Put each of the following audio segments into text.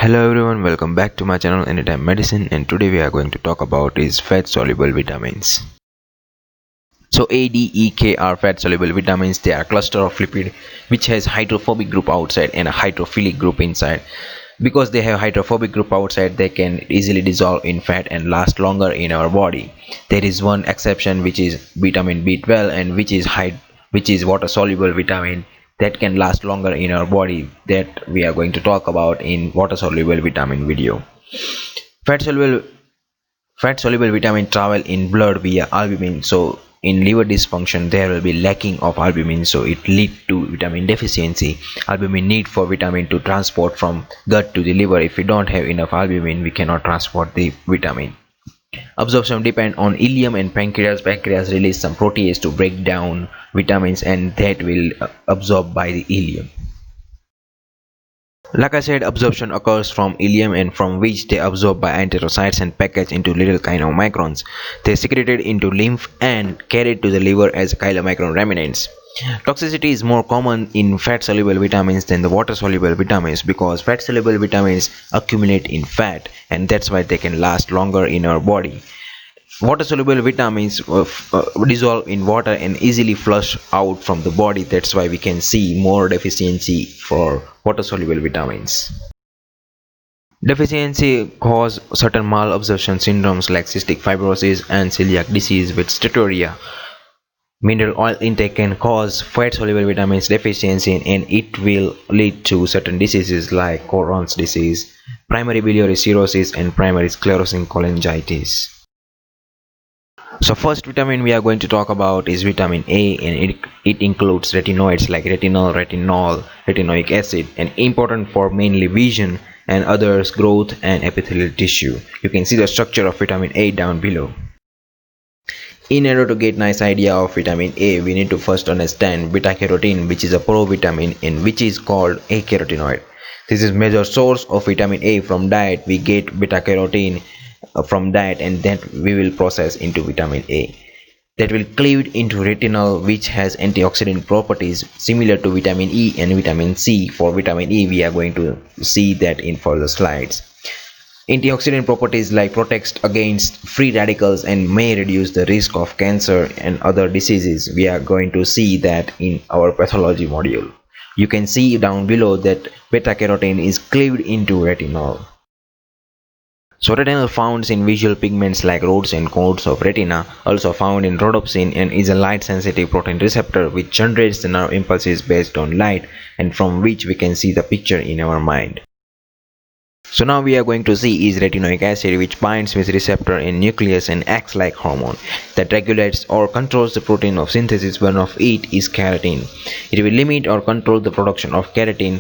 Hello everyone, welcome back to my channel Anytime Medicine, and today we are going to talk about is fat soluble vitamins. So A, D, E, K are fat soluble vitamins. They are a cluster of lipid which has hydrophobic group outside and a hydrophilic group inside. Because they have hydrophobic group outside, they can easily dissolve in fat and last longer in our body. There is one exception, which is vitamin B12, and which is water soluble vitamin that can last longer in our body, that we are going to talk about in water soluble vitamin video. Fat soluble vitamin travel in blood via albumin. So in liver dysfunction there will be lacking of albumin, so it lead to vitamin deficiency. Albumin need for vitamin to transport from gut to the liver. If we don't have enough albumin, we cannot transport the vitamin. Absorption depend on ileum and pancreas. Pancreas release some protease to break down vitamins, and that will absorb by the ileum. Like I said, absorption occurs from ileum, and from which they absorb by enterocytes and packaged into little chylomicrons. They secreted into lymph and carried to the liver as chylomicron remnants. Toxicity is more common in fat soluble vitamins than the water soluble vitamins, because fat soluble vitamins accumulate in fat, and that's why they can last longer in our body. Water soluble vitamins dissolve in water and easily flush out from the body. That's why we can see more deficiency for water soluble vitamins. Deficiency cause certain malabsorption syndromes like cystic fibrosis and celiac disease with steatorrhea. Mineral oil intake can cause fat soluble vitamins deficiency, and it will lead to certain diseases like Crohn's disease, primary biliary cirrhosis, and primary sclerosing cholangitis. So first vitamin we are going to talk about is vitamin A, and it includes retinoids like retinol, retinol, retinoic acid, and important for mainly vision and others growth and epithelial tissue. You can see the structure of vitamin A down below. In order to get nice idea of vitamin A, we need to first understand beta carotene, which is a provitamin and which is called a carotenoid. This is major source of vitamin A. From diet we get beta carotene from diet, and that we will process into vitamin A. That will cleave into retinal, which has antioxidant properties similar to vitamin E and vitamin C. For vitamin E we are going to see that in further slides. Antioxidant properties like protects against free radicals and may reduce the risk of cancer and other diseases. We are going to see that in our pathology module. You can see down below that beta carotene is cleaved into retinol. So retinal found in visual pigments like rods and cones of retina, also found in rhodopsin, and is a light sensitive protein receptor which generates the nerve impulses based on light, and from which we can see the picture in our mind. So now we are going to see is retinoic acid, which binds with receptor in nucleus and acts like hormone that regulates or controls the protein of synthesis. One of it is carotene. It will limit or control the production of carotene.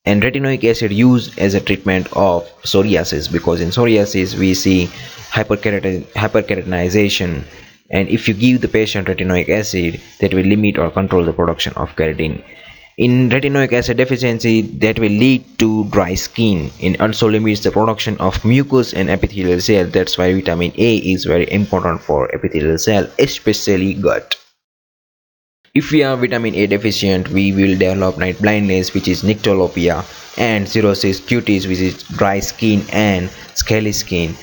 And retinoic acid used as a treatment of psoriasis, because in psoriasis we see hyperkeratinization, and if you give the patient retinoic acid, that will limit or control the production of keratin. In retinoic acid deficiency, that will lead to dry skin and also limits the production of mucus and epithelial cell. That's why vitamin A is very important for epithelial cell, especially gut. If we are vitamin A deficient, we will develop night blindness, which is nyctalopia, and cirrhosis cutis, which is dry skin and scaly skin.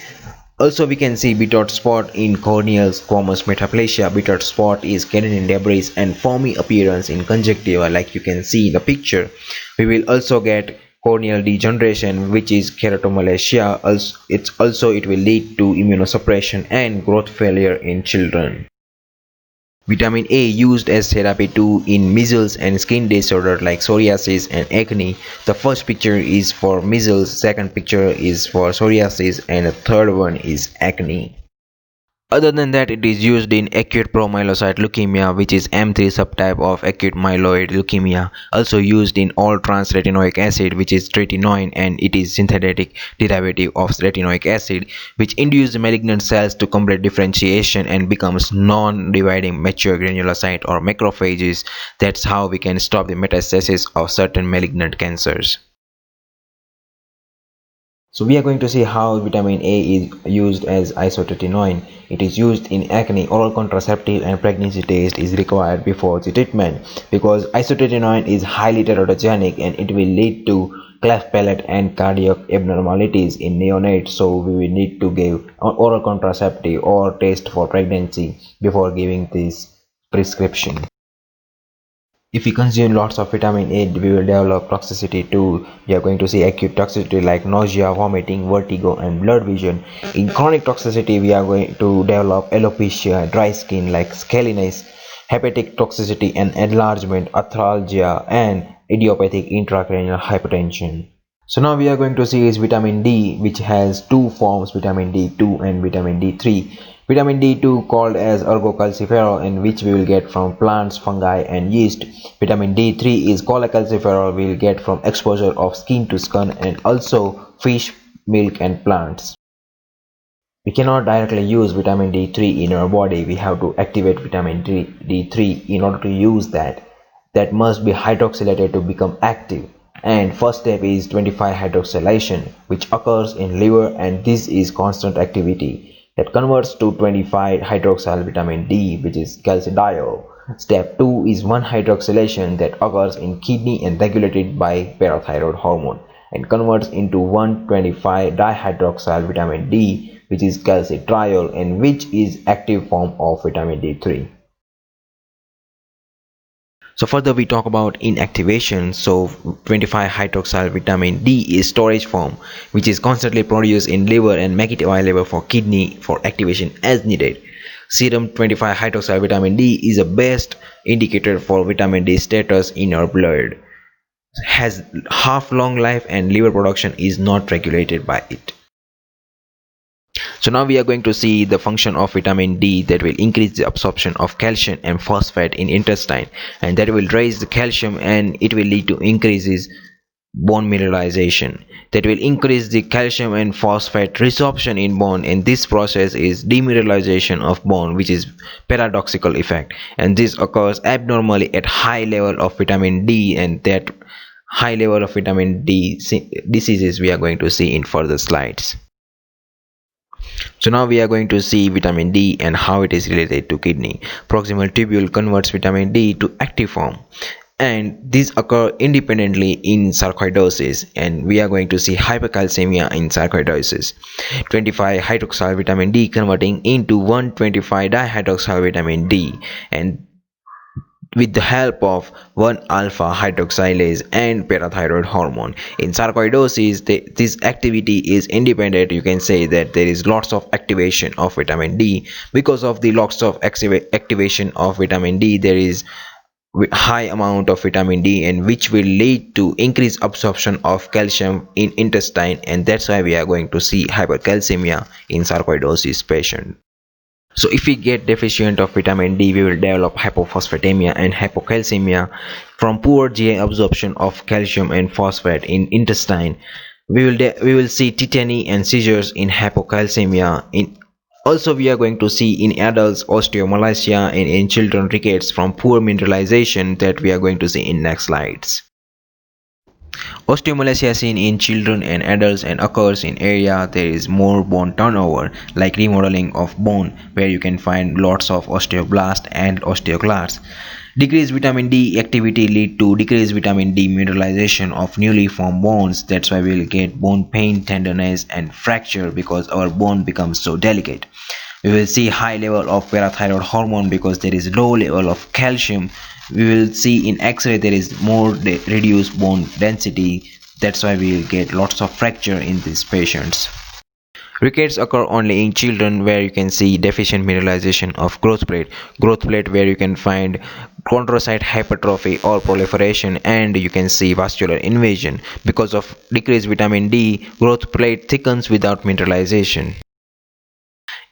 Also we can see bitter spot in corneal squamous metaplasia. Bitter spot is keratin debris and foamy appearance in conjunctiva, like you can see in the picture. We will also get corneal degeneration, which is keratomalacia. It will lead to immunosuppression and growth failure in children. Vitamin A used as therapy too in measles and skin disorder like psoriasis and acne. The first picture is for measles, second picture is for psoriasis, and the third one is acne. Other than that, it is used in acute promyelocyte leukemia, which is M3 subtype of acute myeloid leukemia. Also used in all trans retinoic acid, which is tretinoin, and it is synthetic derivative of retinoic acid, which induces malignant cells to complete differentiation and becomes non-dividing mature granulocyte or macrophages. That's how we can stop the metastasis of certain malignant cancers. So we are going to see how vitamin A is used as isotretinoin. It is used in acne. Oral contraceptive and pregnancy test is required before the treatment, because isotretinoin is highly teratogenic and it will lead to cleft palate and cardiac abnormalities in neonates, so we will need to give oral contraceptive or test for pregnancy before giving this prescription. If we consume lots of vitamin A, we will develop toxicity too. We are going to see acute toxicity like nausea, vomiting, vertigo, and blurred vision. In chronic toxicity, we are going to develop alopecia, dry skin like scaliness, hepatic toxicity and enlargement, arthralgia, and idiopathic intracranial hypertension. So now we are going to see is vitamin D, which has two forms, vitamin D2 and vitamin D3. Vitamin D2 called as ergocalciferol, and which we will get from plants, fungi and yeast. Vitamin D3 is cholecalciferol, we will get from exposure of skin to skin and also fish, milk and plants. We cannot directly use vitamin D3 in our body. We have to activate vitamin D3 in order to use that. That must be hydroxylated to become active. And first step is 25-hydroxylation, which occurs in liver, and this is constant activity that converts to 25-hydroxyl vitamin D, which is calcidiol. Step 2 is 1-hydroxylation that occurs in kidney and regulated by parathyroid hormone and converts into 1,25-dihydroxyl vitamin D, which is calcitriol, and which is active form of vitamin D3. So further we talk about inactivation. So 25-hydroxyl vitamin D is storage form, which is constantly produced in liver and make it available for kidney for activation as needed. Serum 25-hydroxyl vitamin D is the best indicator for vitamin D status in our blood. Has half long life and liver production is not regulated by it. So now we are going to see the function of vitamin D, that will increase the absorption of calcium and phosphate in intestine, and that will raise the calcium and it will lead to increases bone mineralization. That will increase the calcium and phosphate resorption in bone, and this process is demineralization of bone, which is paradoxical effect, and this occurs abnormally at high level of vitamin D, and that high level of vitamin D diseases we are going to see in further slides. So now we are going to see vitamin D and how it is related to kidney. Proximal tubule converts vitamin D to active form, and these occur independently in sarcoidosis, and we are going to see hypercalcemia in sarcoidosis. 25-hydroxyl vitamin D converting into 1,25-dihydroxyl vitamin D, and with the help of 1-alpha hydroxylase and parathyroid hormone. In sarcoidosis, this activity is independent. You can say that there is lots of activation of vitamin D. Because of the lots of activation of vitamin D, there is high amount of vitamin D, and which will lead to increased absorption of calcium in intestine, and that's why we are going to see hypercalcemia in sarcoidosis patient. So if we get deficient of vitamin D, we will develop hypophosphatemia and hypocalcemia from poor GI absorption of calcium and phosphate in intestine. We will see tetany and seizures in hypocalcemia. Also we are going to see in adults osteomalacia, and in children rickets from poor mineralization, that we are going to see in next slides. Osteomalacia seen in children and adults and occurs in area there is more bone turnover, like remodeling of bone, where you can find lots of osteoblasts and osteoclasts. Decreased vitamin D activity lead to decreased vitamin D mineralization of newly formed bones. That's why we will get bone pain, tenderness and fracture, because our bone becomes so delicate. We will see high level of parathyroid hormone because there is low level of calcium. We will see in X-ray there is more reduced bone density. That's why we will get lots of fracture in these patients. Rickets occur only in children, where you can see deficient mineralization of growth plate where you can find chondrocyte hypertrophy or proliferation, and you can see vascular invasion. Because of decreased vitamin D, growth plate thickens without mineralization.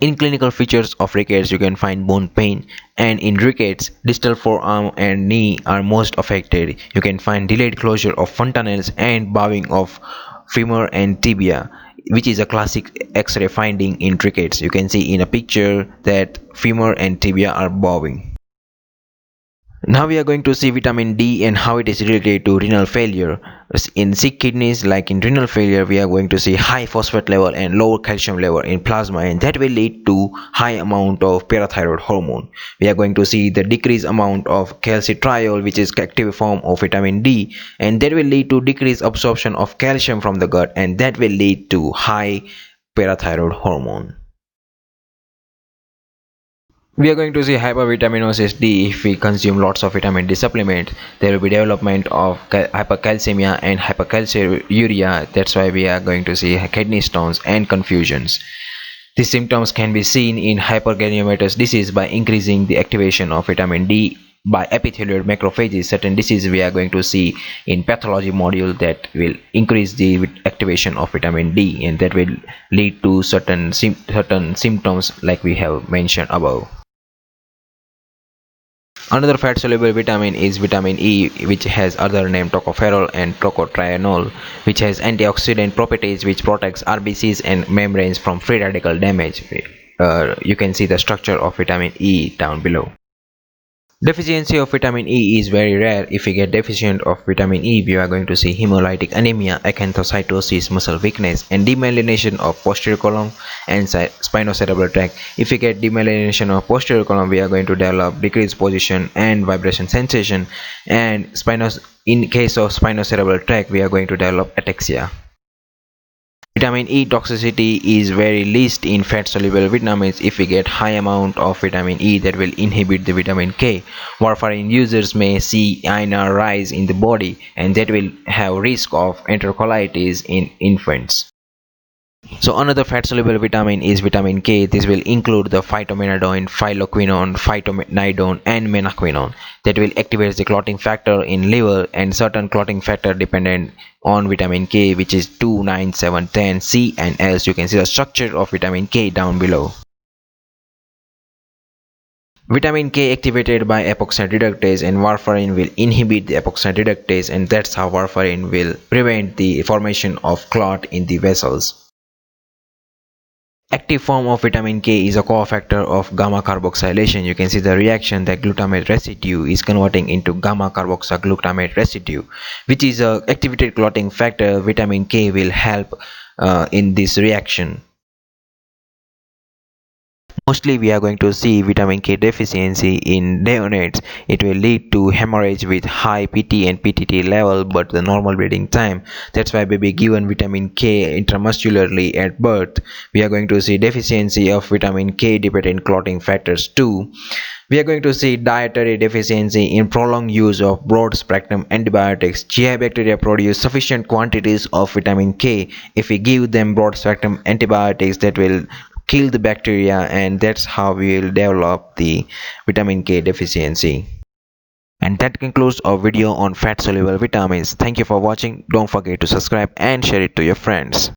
In clinical features of rickets, you can find bone pain, and in rickets, distal forearm and knee are most affected. You can find delayed closure of fontanelles and bowing of femur and tibia, which is a classic X-ray finding in rickets. You can see in a picture that femur and tibia are bowing. Now we are going to see vitamin D and how it is related to renal failure. In sick kidneys, like in renal failure, we are going to see high phosphate level and low calcium level in plasma, and that will lead to high amount of parathyroid hormone. We are going to see the decreased amount of calcitriol, which is active form of vitamin D, and that will lead to decreased absorption of calcium from the gut, and that will lead to high parathyroid hormone. We are going to see hypervitaminosis D. If we consume lots of vitamin D supplement, there will be development of hypercalcemia and hypercalciuria. That's why we are going to see kidney stones and confusions. These symptoms can be seen in hypergranulomatous disease by increasing the activation of vitamin D by epithelial macrophages. Certain diseases we are going to see in pathology module that will increase the activation of vitamin D, and that will lead to certain symptoms like we have mentioned above. Another fat-soluble vitamin is vitamin E, which has other name tocopherol and tocotrienol, which has antioxidant properties which protects RBCs and membranes from free radical damage. You can see the structure of vitamin E down below. Deficiency of vitamin E is very rare. If we get deficient of vitamin E, we are going to see hemolytic anemia, acanthocytosis, muscle weakness, and demyelination of posterior column and spinocerebellar tract. If we get demyelination of posterior column, we are going to develop decreased position and vibration sensation, and in case of spinocerebellar tract, we are going to develop ataxia. Vitamin E toxicity is very least in fat-soluble vitamins. If we get high amount of vitamin E, that will inhibit the vitamin K. Warfarin users may see INR rise in the body, and that will have risk of enterocolitis in infants. So another fat-soluble vitamin is vitamin K. This will include the phytomenadone, phylloquinone, phytonidone, and menaquinone. That will activate the clotting factor in liver, and certain clotting factor dependent on vitamin K, which is 2, 9, 7, 10, C, and S. You can see the structure of vitamin K down below. Vitamin K activated by epoxide reductase, and warfarin will inhibit the epoxide reductase, and that's how warfarin will prevent the formation of clot in the vessels. Active form of vitamin K is a cofactor of gamma carboxylation. You can see the reaction that glutamate residue is converting into gamma carboxyglutamate residue, which is a activated clotting factor. Vitamin K will help in this reaction. Mostly we are going to see vitamin K deficiency in neonates. It will lead to hemorrhage with high PT and PTT level but the normal bleeding time. That's why baby given vitamin K intramuscularly at birth. We are going to see deficiency of vitamin K dependent clotting factors too. We are going to see dietary deficiency in prolonged use of broad spectrum antibiotics. GI bacteria produce sufficient quantities of vitamin K. If we give them broad spectrum antibiotics, that will kill the bacteria, and that's how we will develop the vitamin K deficiency. And that concludes our video on fat soluble vitamins. Thank you for watching. Don't forget to subscribe and share it to your friends.